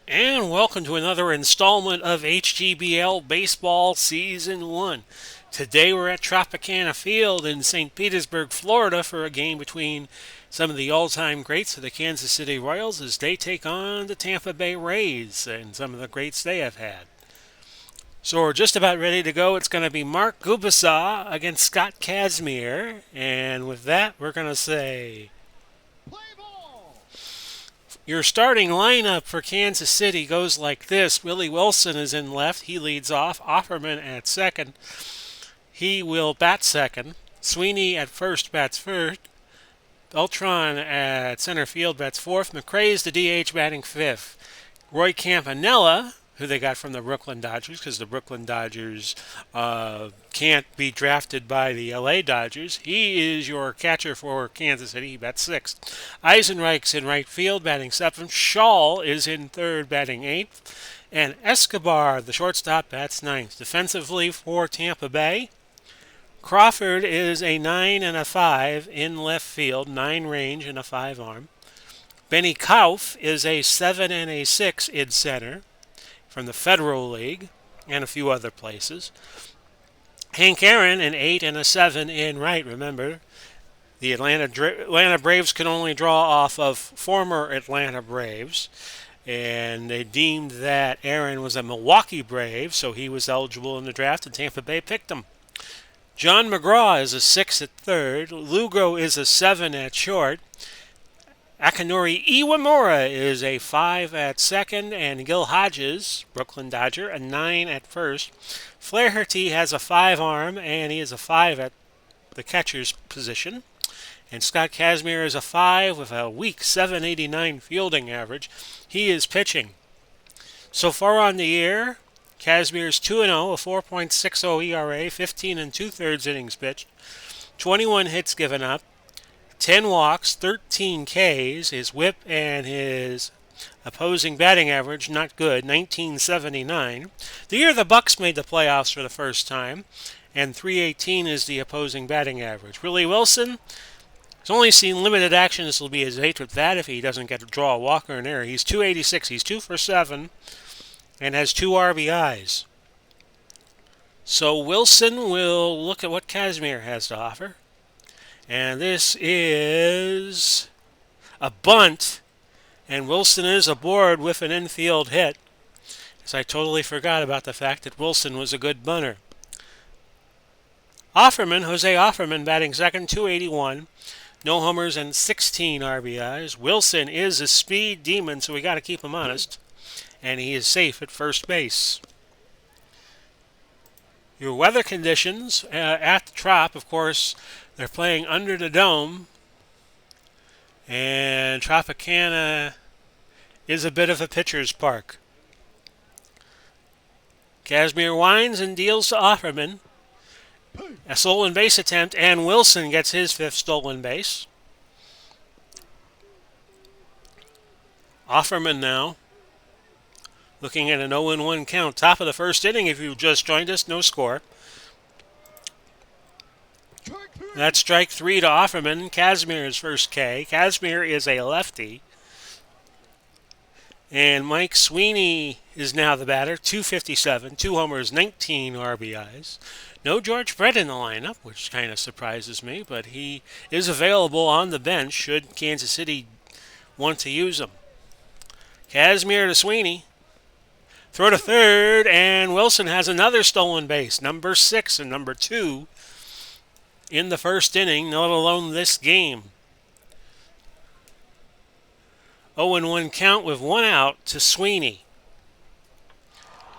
And welcome to another installment of HTBL Baseball Season 1. Today we're at Tropicana Field in St. Petersburg, Florida for a game between some of the all-time greats of the Kansas City Royals as they take on the Tampa Bay Rays and some of the greats they have had. So we're just about ready to go. It's going to be Mark Gubicza against Scott Kazmir. And with that, we're going to say your starting lineup for Kansas City goes like this. Willie Wilson is in left. He leads off. Offerman at second. He will bat second. Sweeney at first bats first. Beltran at center field bats fourth. McRae's the DH batting fifth. Roy Campanella, who they got from the Brooklyn Dodgers, because the Brooklyn Dodgers can't be drafted by the LA Dodgers. He is your catcher for Kansas City. He bats sixth. Eisenreich's in right field, batting seventh. Shaw is in third, batting eighth. And Escobar, the shortstop, bats ninth. Defensively for Tampa Bay, Crawford is a 9 and a 5 in left field, 9 range and a 5 arm. Benny Kauf is a 7 and a 6 in center from the Federal League and a few other places. Hank Aaron, an 8 and a 7 in right. Remember, the Atlanta Braves can only draw off of former Atlanta Braves, and they deemed that Aaron was a Milwaukee Brave, so he was eligible in the draft, and Tampa Bay picked him. John McGraw is a 6 at third. Lugo is a 7 at short. Akinori Iwamura is a 5 at second, and Gil Hodges, Brooklyn Dodger, a 9 at first. Flaherty has a 5 arm, and he is a 5 at the catcher's position. And Scott Kazmir is a 5 with a weak 789 fielding average. He is pitching. So far on the year, Kazmir's 2-0, a 4.60 ERA, 15 and 2/3 innings pitched, 21 hits given up, 10 walks, 13 Ks. His whip and his opposing batting average, not good, 1979. The year the Bucks made the playoffs for the first time, and 318 is the opposing batting average. Willie Wilson has only seen limited action. This will be his 8th with that if he doesn't get to draw a walk or an error. He's 286. He's 2 for 7 and has 2 RBIs. So Wilson will look at what Kazmir has to offer. And this is a bunt, and Wilson is aboard with an infield hit, as I totally forgot about the fact that Wilson was a good bunter. Jose Offerman batting second, 281, no homers and 16 RBIs. Wilson is a speed demon, so we got to keep him honest, and he is safe at first base. Your weather conditions at the Trop, of course, they're playing under the dome, and Tropicana is a bit of a pitcher's park. Kazmir winds and deals to Offerman. A stolen base attempt, and Wilson gets his 5th stolen base. Offerman now looking at an 0-1 count. Top of the first inning if you just joined us, no score. That's strike 3 to Offerman. Kazmir's first K. Kazmir is a lefty. And Mike Sweeney is now the batter, 257, 2 homers, 19 RBIs. No George Brett in the lineup, which kind of surprises me, but he is available on the bench should Kansas City want to use him. Kazmir to Sweeney. Throw to third, and Wilson has another stolen base, number 6 and number 2 in the first inning, let alone this game. 0-1 count with 1 out to Sweeney.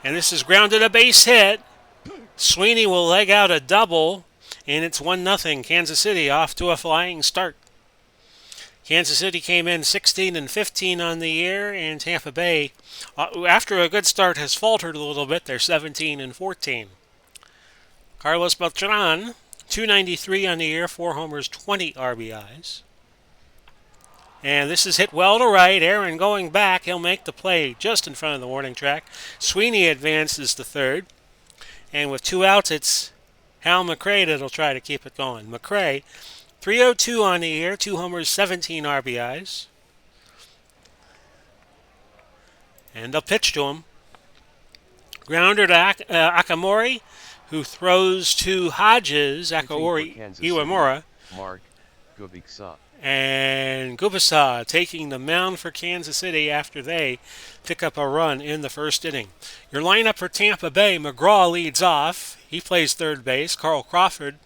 And this is grounded a base hit. Sweeney will leg out a double, and it's 1-0. Kansas City off to a flying start. Kansas City came in 16 and 15 on the year, and Tampa Bay, after a good start, has faltered a little bit. They're 17 and 14. Carlos Beltran, 293 on the year, 4 homers, 20 RBIs. And this is hit well to right. Aaron going back. He'll make the play just in front of the warning track. Sweeney advances to third. And with 2 outs, it's Hal McRae that'll try to keep it going. McRae, 302 on the year, 2 homers, 17 RBIs. and they'll pitch to him. Grounder to Akamori, who throws to Hodges, Akamori, Iwamura, Mark Gubiksa. And Gubasa taking the mound for Kansas City after they pick up a run in the first inning. Your lineup for Tampa Bay, McGraw leads off. He plays third base. Carl Crawford,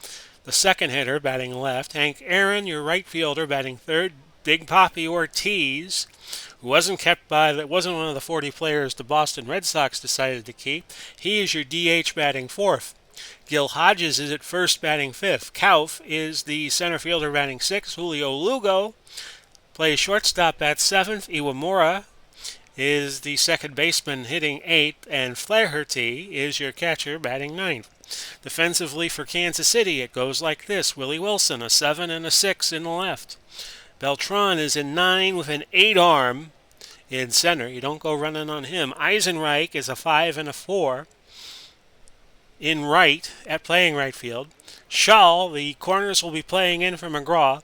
the second hitter, batting left. Hank Aaron, your right fielder, batting third. Big Papi Ortiz, who wasn't one of the 40 players the Boston Red Sox decided to keep. He is your DH batting fourth. Gil Hodges is at first batting fifth. Kauf is the center fielder batting sixth. Julio Lugo plays shortstop at seventh. Iwamura is the second baseman hitting eighth. And Flaherty is your catcher batting ninth. Defensively for Kansas City, it goes like this. Willie Wilson, a 7 and a 6 in the left. Beltran is in 9 with an 8 arm in center. You don't go running on him. Eisenreich is a 5 and a 4 in right, at playing right field. Schall, the corners will be playing in for McGraw,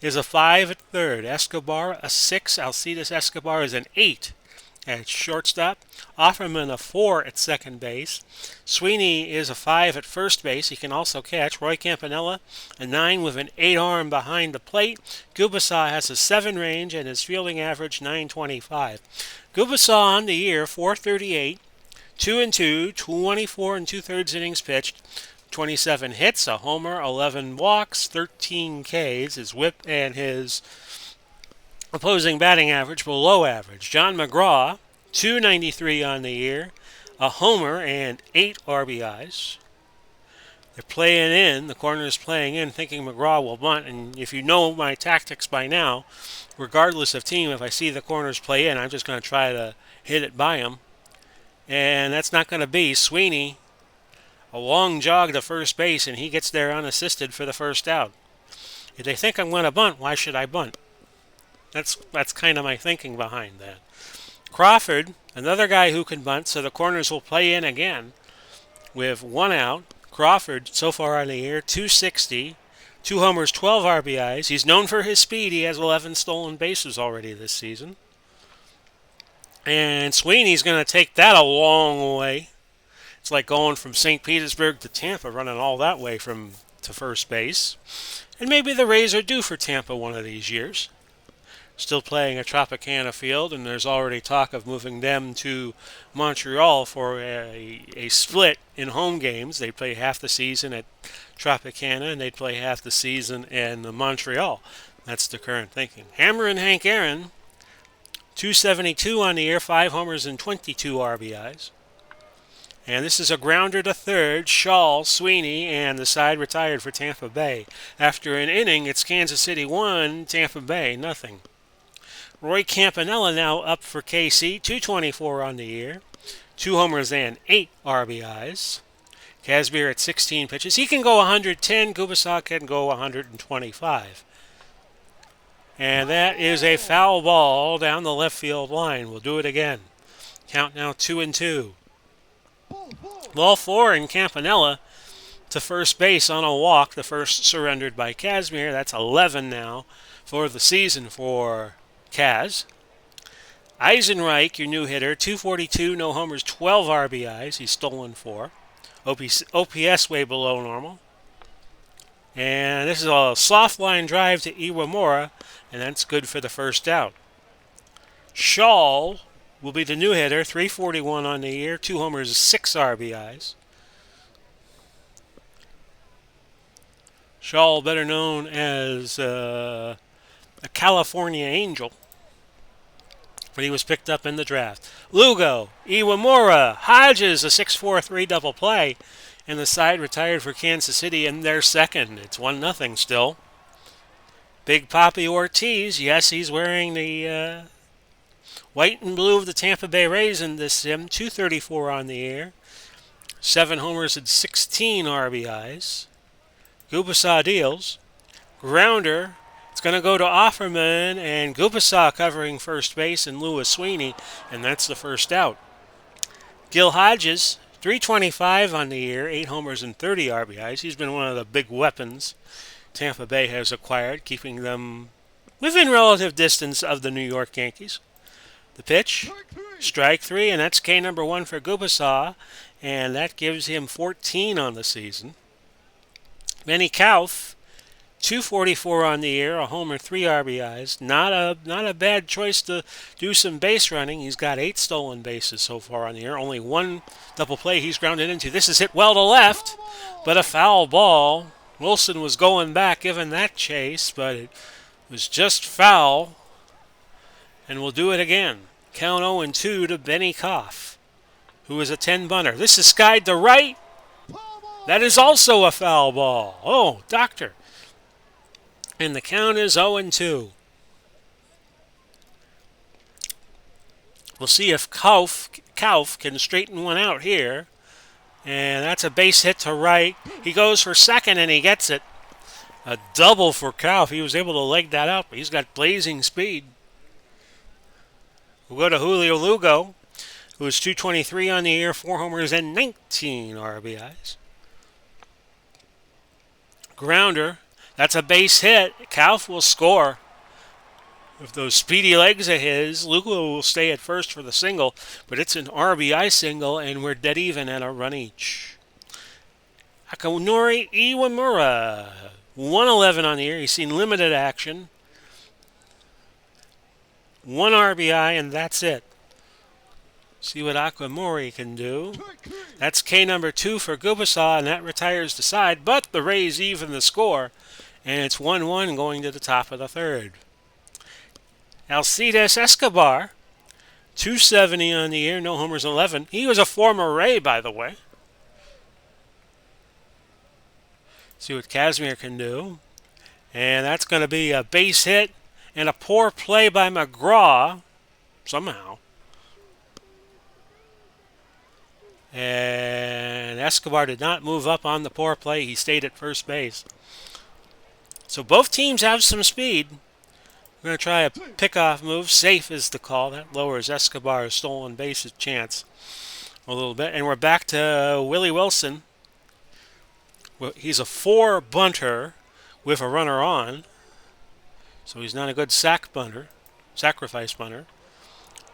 is a 5 at third. Escobar, a 6. Alcides Escobar is an 8 at shortstop. Offerman, a 4 at second base. Sweeney is a 5 at first base. He can also catch. Roy Campanella, a 9 with an 8 arm behind the plate. Gubasa has a 7 range and his fielding average 925. Gubasa on the year, 438. 2-2, 24 and 2/3 innings pitched, 27 hits, a homer, 11 walks, 13 Ks. His whip and his opposing batting average below average. John McGraw, 293 on the year, a homer and 8 RBIs. They're playing in, the corner is playing in, thinking McGraw will bunt. And if you know my tactics by now, regardless of team, if I see the corners play in, I'm just going to try to hit it by him. And that's not going to be. Sweeney, a long jog to first base, and he gets there unassisted for the first out. If they think I'm going to bunt, why should I bunt? That's kind of my thinking behind that. Crawford, another guy who can bunt, so the corners will play in again with 1 out. Crawford, so far on the year, 260, 2 homers, 12 RBIs. He's known for his speed. He has 11 stolen bases already this season. And Sweeney's going to take that a long way. It's like going from St. Petersburg to Tampa, running all that way to first base. And maybe the Rays are due for Tampa one of these years. Still playing at Tropicana Field, and there's already talk of moving them to Montreal for a split in home games. They play half the season at Tropicana, and they'd play half the season in Montreal. That's the current thinking. Hammer and Hank Aaron, 272 on the year, 5 homers and 22 RBIs. And this is a grounder to third. Schall, Sweeney, and the side retired for Tampa Bay. After an inning, it's Kansas City 1, Tampa Bay nothing. Roy Campanella now up for KC, 224 on the year, 2 homers and 8 RBIs. Kazmir at 16 pitches. He can go 110. Gubasa can go 125. And that is a foul ball down the left field line. We'll do it again. Count now 2-2. Ball 4 in Campanella to first base on a walk. The first surrendered by Kazmir. That's 11 now for the season for Kaz. Eisenreich, your new hitter, 242, no homers, 12 RBIs. He's stolen 4. OPS way below normal. And this is a soft line drive to Iwamura, and that's good for the first out. Schall will be the new hitter, 341 on the year, 2 homers, 6 RBIs. Schall, better known as a California Angel, but he was picked up in the draft. Lugo, Iwamura, Hodges, a 6-4-3 double play, and the side retired for Kansas City in their second. It's 1-0 still. Big Papi Ortiz, yes, he's wearing the white and blue of the Tampa Bay Rays in this sim. 234 on the year, 7 homers and 16 RBIs. Gubasa deals. Grounder. It's going to go to Offerman, and Gubasa covering first base and Lewis Sweeney, and that's the first out. Gil Hodges, 325 on the year, 8 homers and 30 RBIs. He's been one of the big weapons Tampa Bay has acquired, keeping them within relative distance of the New York Yankees. The pitch, strike 3, and that's K number 1 for Gubasaw, and that gives him 14 on the season. Benny Kauf, 244 on the year, a homer, 3 RBIs. Not a bad choice to do some base running. He's got 8 stolen bases so far on the year. Only 1 double play he's grounded into. This is hit well to left, but a foul ball. Wilson was going back giving that chase, but it was just foul. And we'll do it again. Count 0-2 to Benny Kauf, who is a 10 bunter. This is skied to right. That is also a foul ball. Oh, doctor. And the count is 0-2. We'll see if Kauf can straighten one out here. And that's a base hit to right. He goes for second and he gets it. A double for Kauf. He was able to leg that out, but he's got blazing speed. We'll go to Julio Lugo, who is 223 on the year, 4 homers and 19 RBIs. Grounder. That's a base hit. Kauf will score. With those speedy legs of his, Lugo will stay at first for the single, but it's an RBI single, and we're dead even at a run each. Akinori Iwamura, 111 on the year. He's seen limited action. 1 RBI, and that's it. See what Akinori can do. That's K number 2 for Gubasaw, and that retires the side, but the Rays even the score, and it's 1-1 going to the top of the third. Alcides Escobar, 270 on the year, no homers, 11. He was a former Ray, by the way. See what Kazmir can do. And that's going to be a base hit and a poor play by McGraw, somehow. And Escobar did not move up on the poor play. He stayed at first base. So both teams have some speed. We're going to try a pickoff move. Safe is the call. That lowers Escobar's stolen bases chance a little bit. And we're back to Willie Wilson. Well, he's a 4 bunter with a runner on. So he's not a good sacrifice bunter.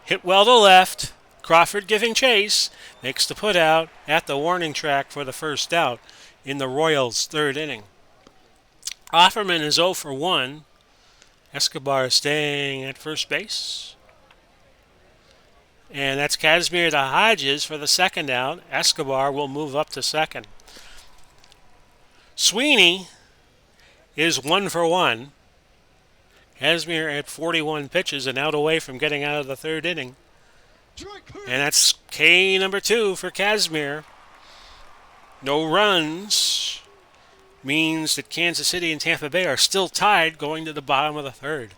Hit well to left. Crawford giving chase. Makes the put out at the warning track for the first out in the Royals' 3rd inning. Offerman is 0 for 1. Escobar is staying at first base. And that's Kazmir to Hodges for the 2nd out. Escobar will move up to 2nd. Sweeney is 1 for 1. Kazmir at 41 pitches and out away from getting out of the 3rd inning. And that's K number 2 for Kazmir. No runs means that Kansas City and Tampa Bay are still tied going to the bottom of the 3rd.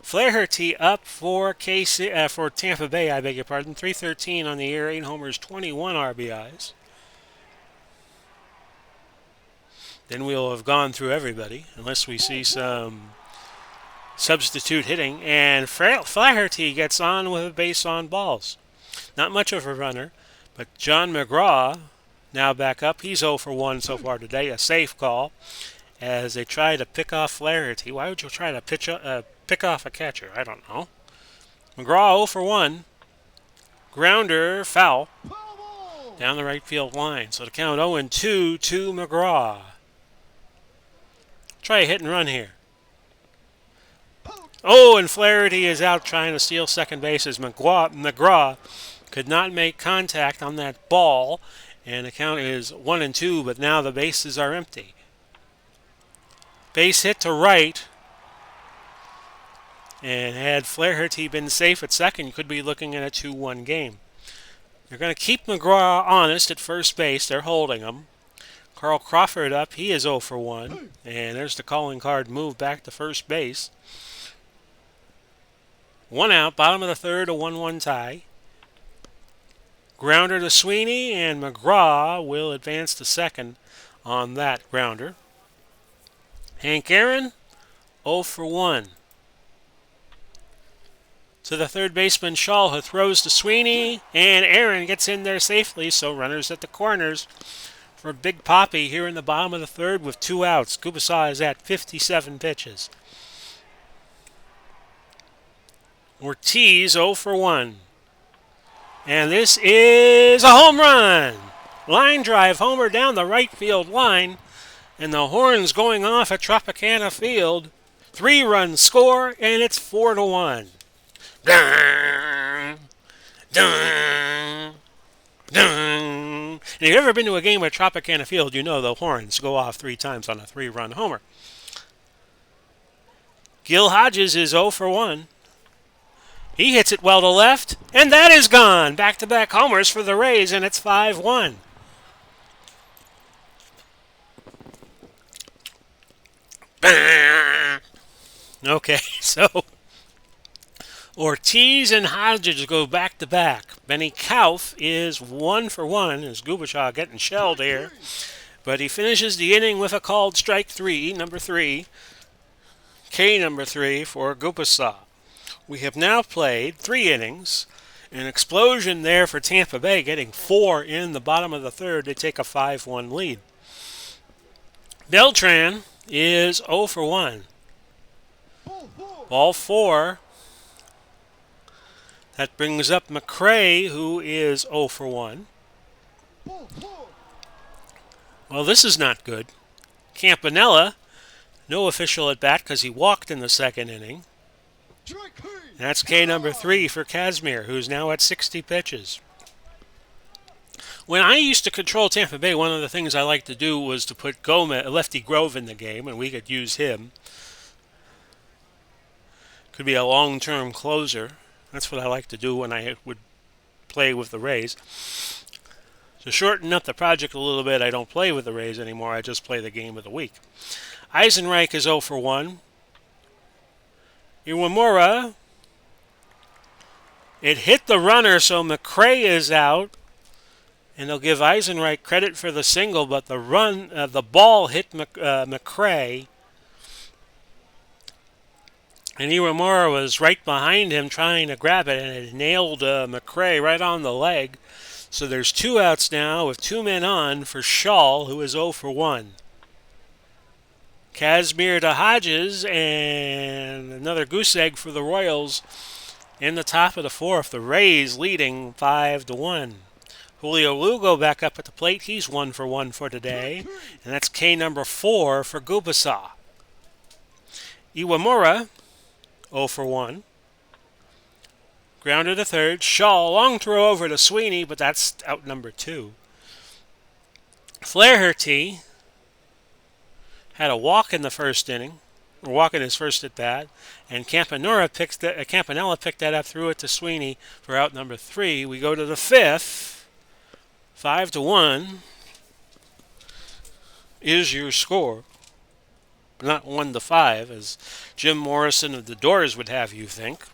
Flaherty up for Tampa Bay, I beg your pardon. 313 on the year, 8 homers, 21 RBIs. Then we'll have gone through everybody, unless we see some substitute hitting. And Flaherty gets on with a base on balls. Not much of a runner, but John McGraw now back up. He's 0 for 1 so far today. A safe call as they try to pick off Flaherty. Why would you try to pick off a catcher? I don't know. McGraw 0 for 1. Grounder, foul. Down the right field line. So the count 0-2 to McGraw. Try a hit and run here. Oh, and Flaherty is out trying to steal second base as McGraw could not make contact on that ball. And the count is 1-2, but now the bases are empty. Base hit to right. And had Flaherty been safe at second, you could be looking at a 2-1 game. They're going to keep McGraw honest at first base. They're holding him. Carl Crawford up. He is 0 for 1. And there's the calling card move back to first base. 1 out, bottom of the 3rd, a 1-1 tie. Grounder to Sweeney, and McGraw will advance to second on that grounder. Hank Aaron, 0 for 1. To the third baseman, Shaw, who throws to Sweeney, and Aaron gets in there safely, so runners at the corners for Big Papi here in the bottom of the 3rd with 2 outs. Gubasaw is at 57 pitches. Ortiz 0 for 1. And this is a home run. Line drive homer down the right field line. And the horn's going off at Tropicana Field. 3-run score, and it's 4 to 1. Dun, dun, dun. If you've ever been to a game at Tropicana Field, you know the horns go off 3 times on a 3-run homer. Gil Hodges is 0 for 1. He hits it well to left, and that is gone. Back-to-back homers for the Rays, and it's 5-1. Okay, so Ortiz and Hodges go back-to-back. Benny Kauf is 1 for 1, as Gubicza getting shelled here. But he finishes the inning with a called strike 3, number 3. K number 3 for Gubicza. We have now played 3 innings. An explosion there for Tampa Bay, getting 4 in the bottom of the third to take a 5-1 lead. Beltran is 0 for 1. Ball 4. That brings up McRae, who is 0 for 1. Well, this is not good. Campanella, no official at bat because he walked in the second inning. That's K number 3 for Kazmir, who's now at 60 pitches. When I used to control Tampa Bay, one of the things I liked to do was to put Lefty Grove in the game, and we could use him. Could be a long-term closer. That's what I like to do when I would play with the Rays. To shorten up the project a little bit, I don't play with the Rays anymore. I just play the game of the week. Eisenreich is 0 for 1. Iwamura, it hit the runner, so McRae is out. And they'll give Eisenreich credit for the single, but the ball hit McRae. And Iwamura was right behind him trying to grab it, and it nailed McRae right on the leg. So there's 2 outs now with 2 men on for Shaw, who is 0 for 1. Kazmir to Hodges, and another goose egg for the Royals in the top of the 4th. The Rays leading 5-1. Julio Lugo back up at the plate. He's 1 for 1 for today, and that's K number 4 for Gubicza. Iwamura 0 for 1. Grounder to third. Shaw, long throw over to Sweeney, but that's out number 2. Flaherty had a walk in the first inning, or walk in his first at bat, and Campanella picked that up, threw it to Sweeney for out number 3. We go to the 5th. 5-1 is your score. Not 1-5, as Jim Morrison of the Doors would have you think.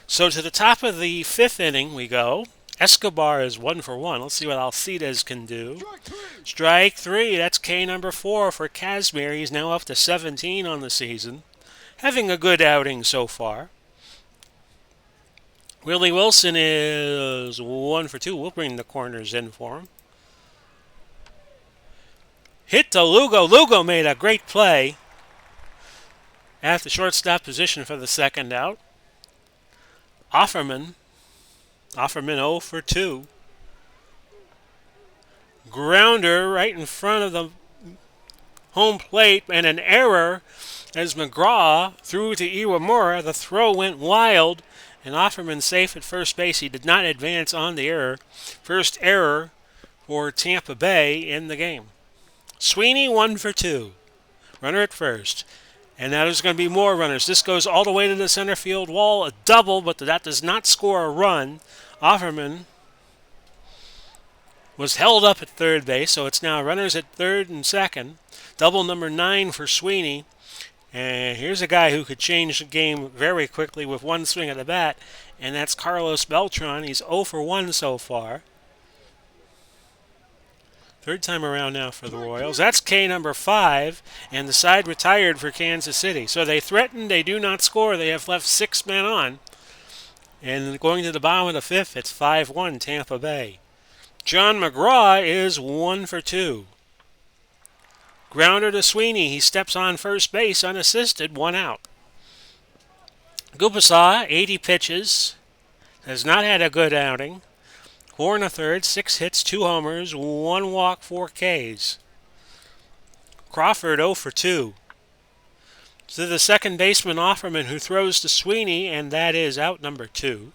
So to the top of the 5th inning we go. Escobar is 1 for 1. Let's see what Alcides can do. Strike 3. That's K number 4 for Kazmir. He's now up to 17 on the season. Having a good outing so far. Willie Wilson is 1 for 2. We'll bring the corners in for him. Hit to Lugo. Lugo made a great play at the shortstop position for the second out. Offerman 0 for 2. Grounder right in front of the home plate, and an error as McGraw threw to Iwamura. The throw went wild, and Offerman safe at first base. He did not advance on the error. First error for Tampa Bay in the game. Sweeney 1 for 2. Runner at first. And now there's going to be more runners. This goes all the way to the center field wall. A double, but that does not score a run. Offerman was held up at third base, so it's now runners at third and second. Double number 9 for Sweeney. And here's a guy who could change the game very quickly with one swing of the bat, and that's Carlos Beltran. He's 0 for 1 so far. Third time around now for the Royals. That's K number 5, and the side retired for Kansas City. So they threaten, they do not score. They have left 6 men on. And going to the bottom of the 5th, it's 5-1 Tampa Bay. John McGraw is 1 for 2. Grounder to Sweeney. He steps on first base unassisted, 1 out. Gubasaw, 80 pitches, has not had a good outing. 4 and a third, 6 hits, 2 homers, 1 walk, 4 Ks. Crawford 0 for 2. To the second baseman Offerman, who throws to Sweeney, and that is out number 2.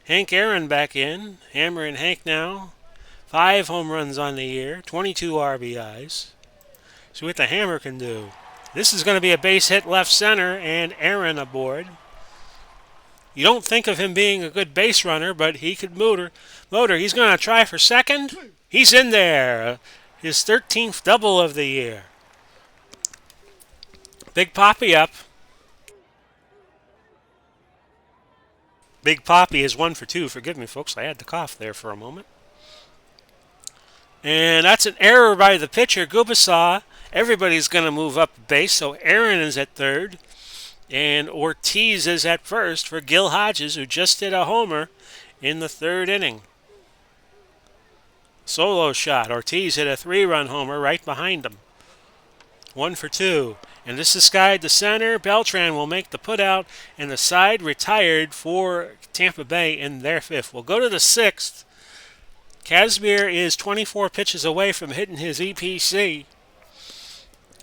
Hank Aaron back in. Hammer and Hank now. 5 home runs on the year, 22 RBIs. See what the Hammer can do. This is going to be a base hit left center, and Aaron aboard. You don't think of him being a good base runner, but he could motor. He's going to try for second. He's in there. His 13th double of the year. Big Papi up. Big Papi is 1 for 2. Forgive me, folks. I had to cough there for a moment. And that's an error by the pitcher, Gubasaw. Everybody's going to move up base, so Aaron is at third. And Ortiz is at first for Gil Hodges, who just hit a homer in the 3rd inning. Solo shot. Ortiz hit a 3-run homer right behind him. 1 for 2. And this is skied to center. Beltran will make the putout, and the side retired for Tampa Bay in their 5th. We'll go to the 6th. Kazmir is 24 pitches away from hitting his EPC,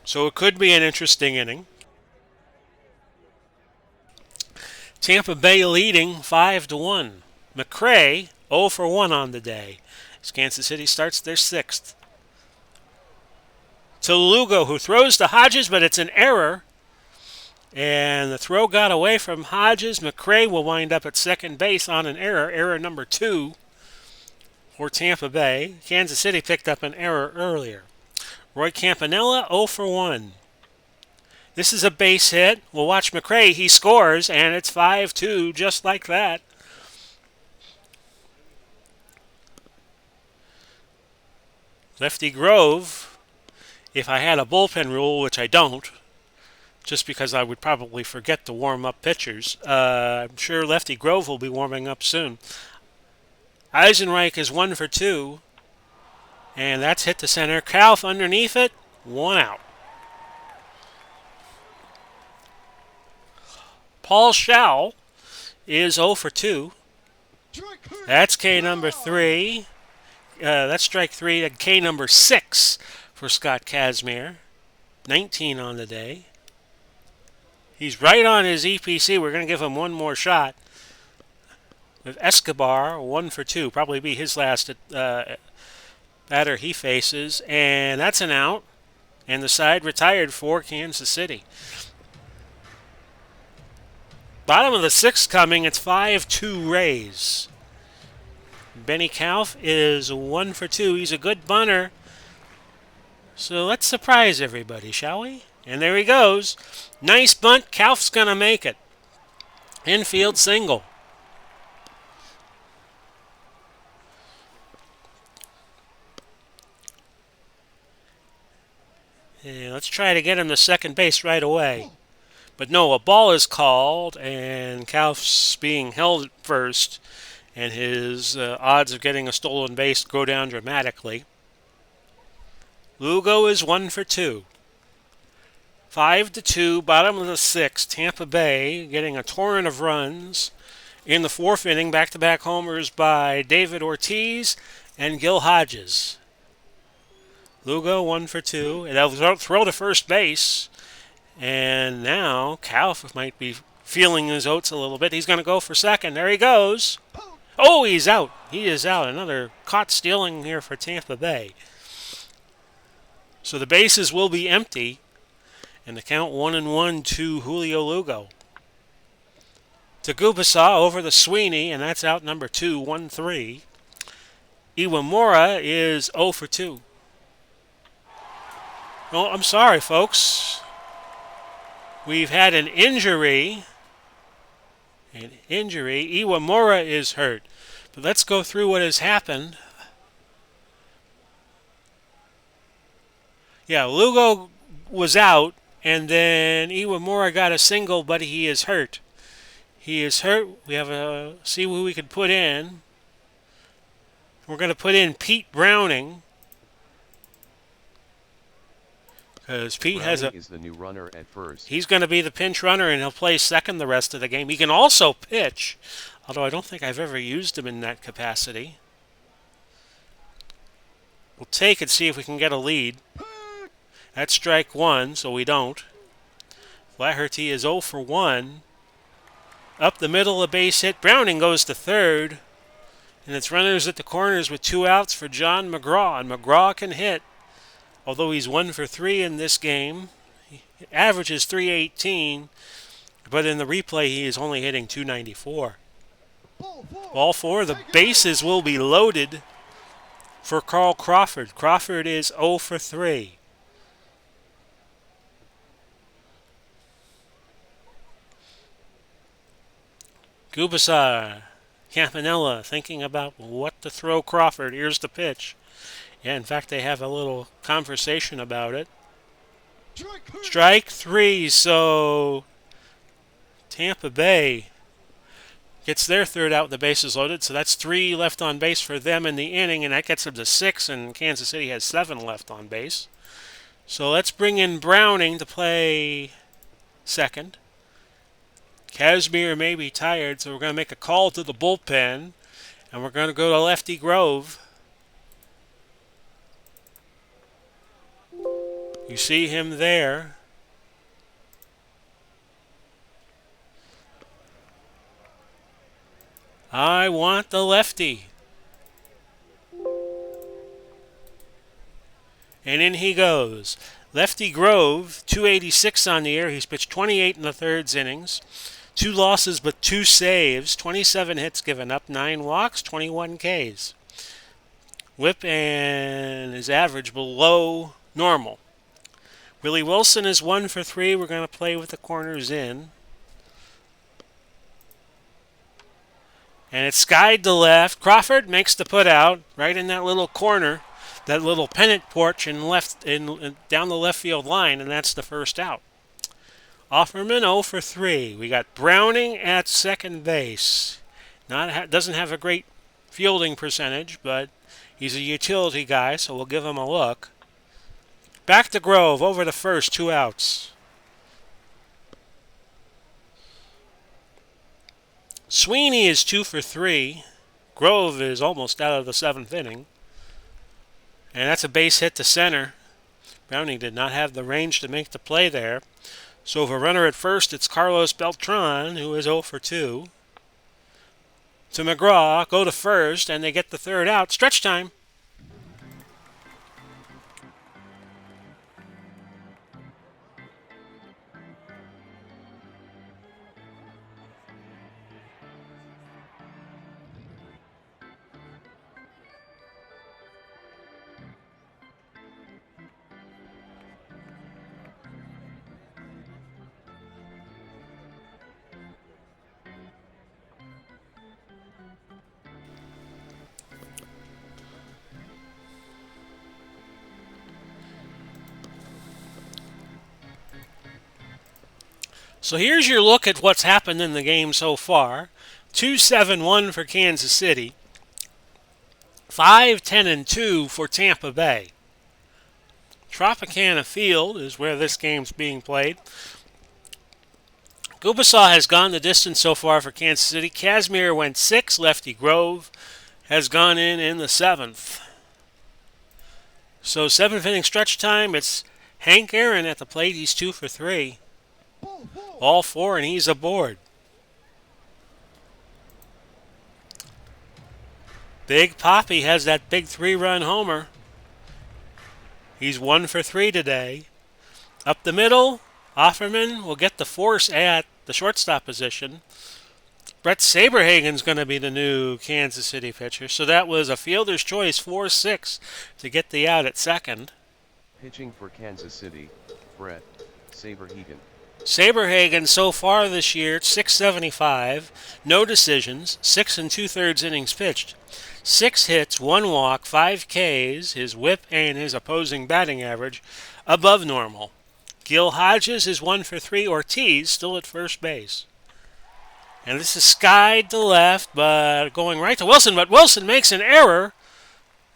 so it could be an interesting inning. Tampa Bay leading 5-1. McRae 0 for 1 on the day as Kansas City starts their 6th. To Lugo, who throws to Hodges, but it's an error. And the throw got away from Hodges. McRae will wind up at second base on an error. Error number 2 for Tampa Bay. Kansas City picked up an error earlier. Roy Campanella 0 for 1. This is a base hit. We'll watch McRae. He scores, and it's 5-2 just like that. Lefty Grove, if I had a bullpen rule, which I don't, just because I would probably forget to warm up pitchers, I'm sure Lefty Grove will be warming up soon. Eisenreich is 1 for 2, and that's hit to center. Kauf underneath it, 1 out. Paul Schall is 0 for 2. That's K number 3. That's strike 3. And K number 6 for Scott Kazmir. 19 on the day. He's right on his EPC. We're going to give him one more shot. With Escobar, 1 for 2. Probably be his last batter he faces. And that's an out. And the side retired for Kansas City. Bottom of the 6th coming. It's 5-2 Rays. Benny Kauf is 1 for 2. He's a good bunter. So let's surprise everybody, shall we? And there he goes. Nice bunt. Kauf's going to make it. Infield single. And let's try to get him to second base right away. But no, a ball is called, and Kauf's being held at first, and his odds of getting a stolen base go down dramatically. Lugo is 1 for 2. 5-2, bottom of the 6th. Tampa Bay getting a torrent of runs. In the 4th inning, back-to-back homers by David Ortiz and Gil Hodges. Lugo 1 for 2, and they'll throw to first base. And now Kauf might be feeling his oats a little bit. He's going to go for second. There he goes. Oh, he's out. He is out. Another caught stealing here for Tampa Bay. So the bases will be empty. And the count 1-1 to Julio Lugo. To Gubasaw over the Sweeney, and that's out number 2, 1-3. Iwamura is 0 for 2. Oh, I'm sorry, folks. We've had an injury. Iwamura is hurt. But let's go through what has happened. Yeah, Lugo was out, and then Iwamura got a single, but he is hurt. He is hurt. We have to see who we can put in. We're going to put in Pete Browning. Because Pete Browning is the new runner at first. he's going to be the pinch runner, and he'll play second the rest of the game. He can also pitch, although I don't think I've ever used him in that capacity. We'll take it, see if we can get a lead. That's strike one, so we don't. Flaherty is 0 for 1. Up the middle, a base hit. Browning goes to third. And it's runners at the corners with 2 outs for John McGraw. And McGraw can hit, although he's 1 for 3 in this game. He averages 318, but in the replay he is only hitting 294. Ball 4, the bases will be loaded for Carl Crawford. Crawford is 0 for 3. Gubicza, Campanella thinking about what to throw Crawford. Here's the pitch. Yeah, in fact, they have a little conversation about it. Strike 3, so Tampa Bay gets their third out with the bases loaded, so that's 3 left on base for them in the inning, and that gets them to 6, and Kansas City has 7 left on base. So let's bring in Browning to play second. Casimir may be tired, so we're going to make a call to the bullpen, and we're going to go to Lefty Grove. You see him there. I want the lefty. And in he goes. Lefty Grove, 286 on the year. He's pitched 28 in the third innings. 2 losses but 2 saves. 27 hits given up. 9 walks, 21 Ks. Whip and his average below normal. Willie Wilson is 1 for 3. We're going to play with the corners in. And it's skied to left. Crawford makes the put out right in that little corner, that little pennant porch down the left field line, and that's the first out. Offerman 0 for 3. We got Browning at second base. Doesn't have a great fielding percentage, but he's a utility guy, so we'll give him a look. Back to Grove, over to first, 2 outs. Sweeney is 2 for 3. Grove is almost out of the 7th inning. And that's a base hit to center. Browning did not have the range to make the play there. So for runner at first, it's Carlos Beltran, who is 0 for 2. To McGraw, go to first, and they get the third out. Stretch time. So here's your look at what's happened in the game so far. 2-7-1 for Kansas City. 5-10-2 for Tampa Bay. Tropicana Field is where this game's being played. Gubicza has gone the distance so far for Kansas City. Casimir went 6. Lefty Grove has gone in the 7th. So 7th inning stretch time. It's Hank Aaron at the plate. He's 2 for 3. Ball 4, and he's aboard. Big Poppy has that big 3-run homer. He's 1 for 3 today. Up the middle, Offerman will get the force at the shortstop position. Brett Saberhagen's going to be the new Kansas City pitcher. So that was a fielder's choice, 4-6, to get the out at second. Pitching for Kansas City, Brett Saberhagen. Saberhagen so far this year, 675, no decisions, 6 2/3 innings pitched. 6 hits, 1 walk, 5 Ks, his whip and his opposing batting average above normal. Gil Hodges is 1 for 3. Ortiz still at first base. And this is skied to left, but going right to Wilson. But Wilson makes an error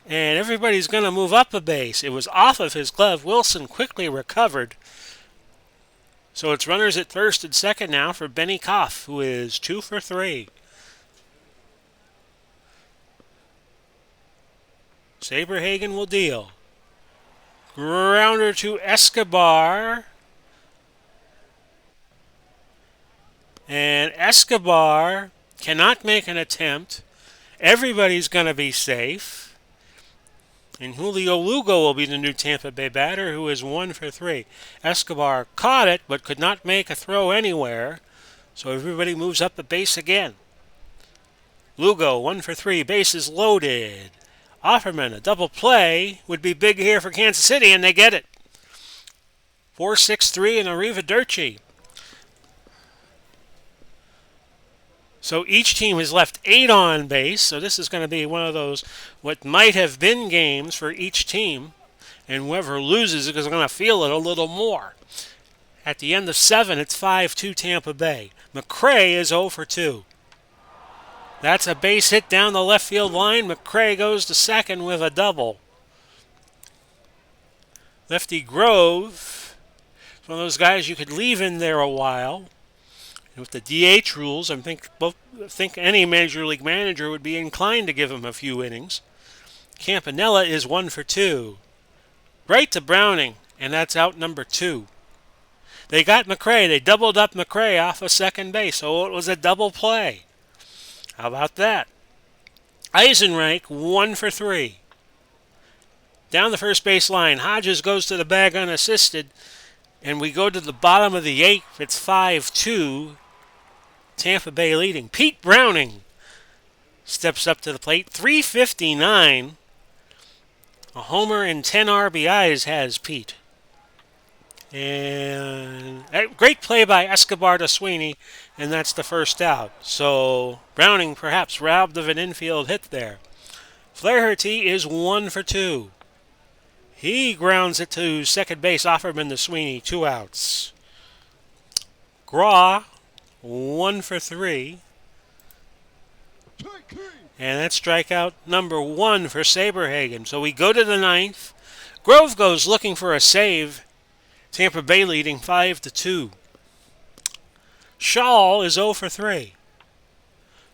and everybody's going to move up a base. It was off of his glove. Wilson quickly recovered. So it's runners at first and second now for Benny Koff, who is 2 for 3. Saberhagen will deal. Grounder to Escobar. And Escobar cannot make an attempt. Everybody's going to be safe. And Julio Lugo will be the new Tampa Bay batter, who is 1 for 3. Escobar caught it, but could not make a throw anywhere. So everybody moves up the base again. Lugo, 1 for 3, bases loaded. Offerman, a double play, would be big here for Kansas City, and they get it. 4-6-3 and arrivederci. So each team has left 8 on base, so this is going to be one of those what might have been games for each team, and whoever loses is going to feel it a little more. At the end of 7, it's 5-2 Tampa Bay. McRae is 0 for 2. That's a base hit down the left field line. McRae goes to second with a double. Lefty Grove is one of those guys you could leave in there a while. And with the DH rules, I think any Major League manager would be inclined to give him a few innings. Campanella is 1 for 2. Right to Browning, and that's out number 2. They got McRae. They doubled up McRae off of second base, so it was a double play. How about that? Eisenreich, 1 for 3. Down the first base line, Hodges goes to the bag unassisted, and we go to the bottom of the 8th. It's 5-2. Tampa Bay leading. Pete Browning steps up to the plate. 359. A homer and 10 RBIs has Pete. And a great play by Escobar to Sweeney, and that's the first out. So Browning perhaps robbed of an infield hit there. Flaherty is 1 for 2. He grounds it to second base. Offerman to Sweeney, 2 outs. Graw, 1 for 3. And that's strikeout number 1 for Saberhagen. So we go to the 9th. Grove goes looking for a save. Tampa Bay leading 5-2. Shaw is 0 for 3.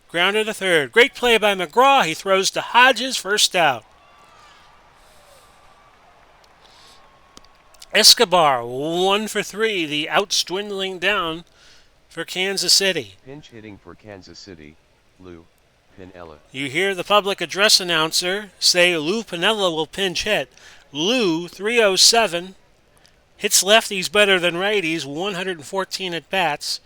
Grounder to third. Great play by McGraw. He throws to Hodges, first out. Escobar, 1 for 3. The outs dwindling down for Kansas City. Pinch hitting for Kansas City, Lou Piniella. You hear the public address announcer say Lou Piniella will pinch hit. Lou, 307. Hits lefties better than righties, 114 at-bats.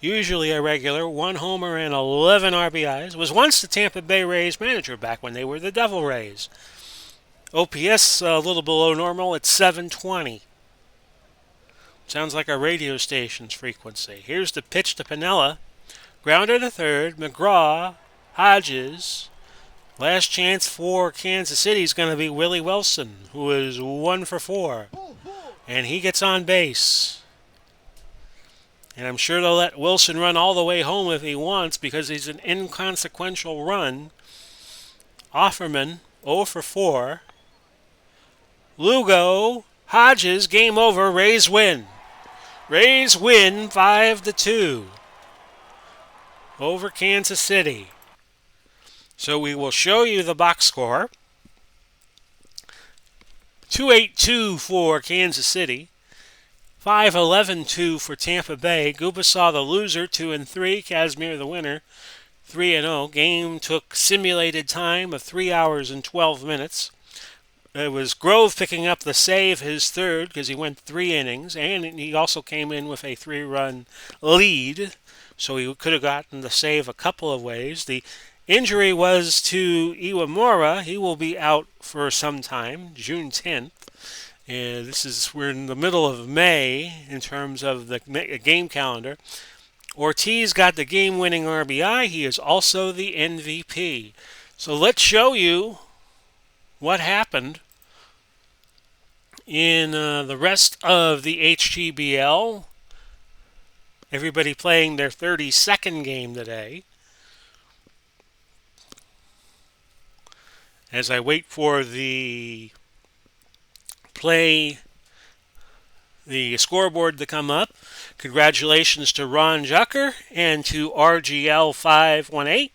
Usually a regular, 1 homer and 11 RBIs. Was once the Tampa Bay Rays manager back when they were the Devil Rays. OPS a little below normal at 720. Sounds like a radio station's frequency. Here's the pitch to Piniella. Grounder to third. McGraw, Hodges. Last chance for Kansas City is going to be Willie Wilson, who is 1 for 4. And he gets on base. And I'm sure they'll let Wilson run all the way home if he wants because he's an inconsequential run. Offerman, 0 for 4. Lugo, Hodges, game over, Rays win. Rays win 5-2 over Kansas City. So we will show you the box score. 2-8-2 for Kansas City. 5-11-2 for Tampa Bay. Gubasaw the loser, 2-3. Kazmir the winner, 3-0. Game took simulated time of 3 hours and 12 minutes. It was Grove picking up the save, his third, because he went 3 innings, and he also came in with a 3-run lead, so he could have gotten the save a couple of ways. The injury was to Iwamura. He will be out for some time, June 10th. And we're in the middle of May in terms of the game calendar. Ortiz got the game-winning RBI. He is also the MVP. So let's show you what happened in the rest of the HTBL. Everybody playing their 32nd game today. as I wait for play the scoreboard to come up. Congratulations to Ron Jucker and to RGL 518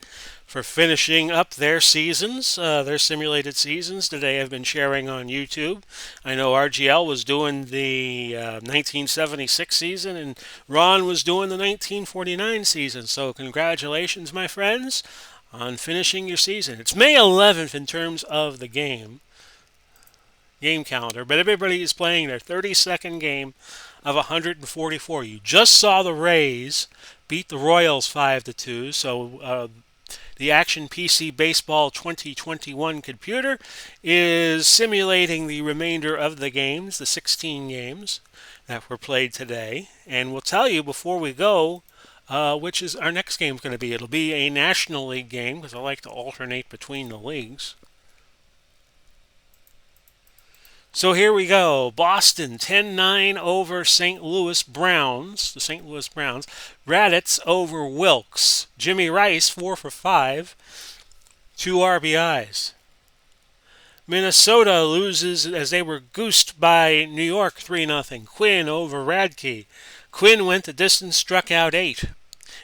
for finishing up their seasons, their simulated seasons that they have been sharing on YouTube. I know RGL was doing the 1976 season and Ron was doing the 1949 season. So congratulations, my friends, on finishing your season. It's May 11th in terms of the game calendar, but everybody is playing their 32nd game of 144. You just saw the Rays beat the Royals 5-2, so the Action PC Baseball 2021 computer is simulating the remainder of the games, the 16 games that were played today, and we'll tell you before we go which is our next game going to be. It'll be a National League game because I like to alternate between the leagues. So here we go. Boston 10-9 over St. Louis Browns. The St. Louis Browns. Raditz over Wilkes. Jimmy Rice 4 for 5. 2 RBIs. Minnesota loses as they were goosed by New York 3-0. Quinn over Radke. Quinn went the distance, struck out 8.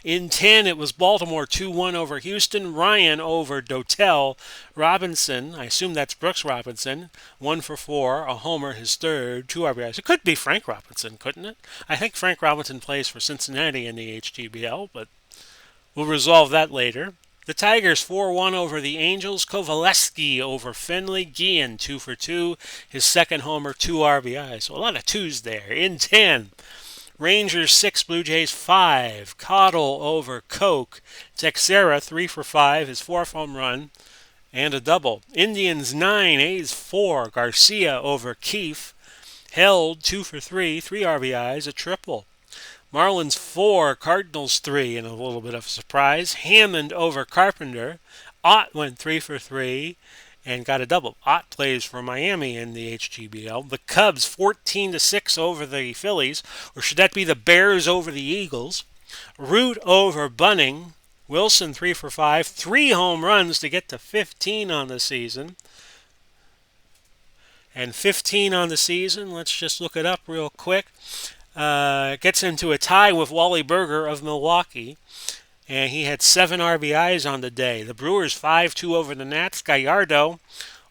In 10, it was Baltimore 2-1 over Houston. Ryan over Dotel. Robinson, I assume that's Brooks Robinson, 1 for 4, a homer, his third, 2 RBIs. It could be Frank Robinson, couldn't it? I think Frank Robinson plays for Cincinnati in the HTBL, but we'll resolve that later. The Tigers 4-1 over the Angels. Kovaleski over Finley. Guillen 2 for 2, his second homer, 2 RBIs. So a lot of twos there. In 10. Rangers 6, Blue Jays 5. Cottle over Koch. Texera 3 for 5, his fourth home run, and a double. Indians 9, A's 4. Garcia over Keefe. Held 2 for 3, 3 RBIs, a triple. Marlins 4, Cardinals 3, and a little bit of a surprise. Hammond over Carpenter. Ott went 3 for 3 and got a double. Ott plays for Miami in the HTBL. The Cubs 14-6 over the Phillies, or should that be the Bears over the Eagles? Root over Bunning. Wilson 3 for 5, 3 home runs to get to 15 on the season. And 15 on the season, let's just look it up real quick. Gets into a tie with Wally Berger of Milwaukee. And he had 7 RBIs on the day. The Brewers 5-2 over the Nats. Gallardo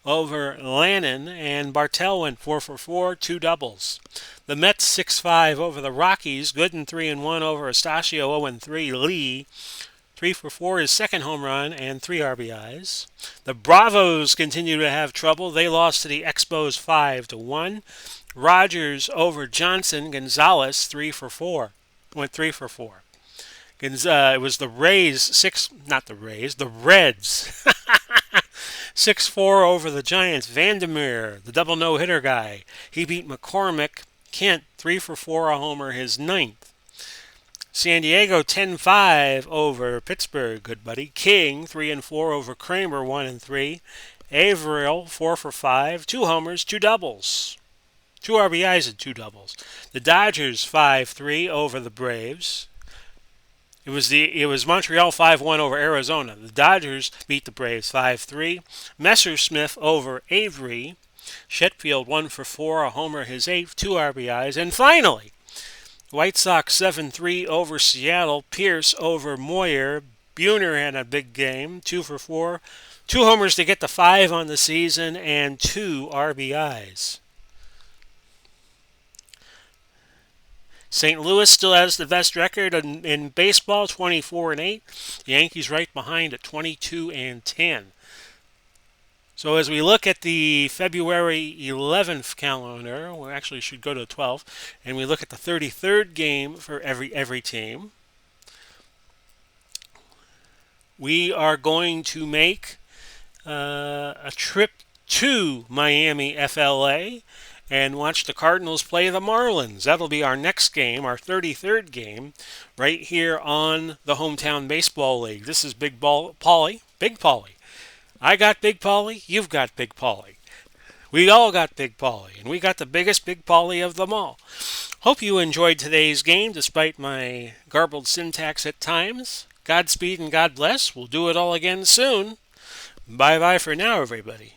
over Lannon. And Bartell went 4 for 4, 2 doubles. The Mets 6-5 over the Rockies. Gooden 3-1 over Astacio. 0-3 Lee. 3 for 4, his second home run, and 3 RBIs. The Bravos continue to have trouble. They lost to the Expos 5-1. Rogers over Johnson. Gonzalez 3 for 4. Went 3 for 4. It was the Reds, the Reds. 6-4 over the Giants. Vandermeer, the double no-hitter guy. He beat McCormick. Kent, 3 for 4, a homer, his ninth. San Diego, 10-5 over Pittsburgh, good buddy. King, 3-4 over Kramer, 1-3. Averill, 4 for 5, 2 homers, 2 doubles. 2 RBIs and 2 doubles. The Dodgers, 5-3 over the Braves. It was Montreal 5-1 over Arizona. The Dodgers beat the Braves 5-3. Messersmith over Avery. Shetfield 1 for 4, a homer, his 8th, 2 RBIs. And finally, White Sox 7-3 over Seattle. Pierce over Moyer. Buhner had a big game, 2 for 4. 2 homers to get to 5 on the season and 2 RBIs. St. Louis still has the best record in baseball, 24-8. The Yankees right behind at 22-10. So as we look at the February 11th calendar, we actually should go to 12th, and we look at the 33rd game for every team. We are going to make a trip to Miami, FLA, and watch the Cardinals play the Marlins. That'll be our next game, our 33rd game, right here on the Hometown Baseball League. This is Big Paulie. Big Paulie. I got Big Paulie. You've got Big Paulie. We all got Big Paulie, and we got the biggest Big Paulie of them all. Hope you enjoyed today's game, despite my garbled syntax at times. Godspeed and God bless. We'll do it all again soon. Bye bye for now, everybody.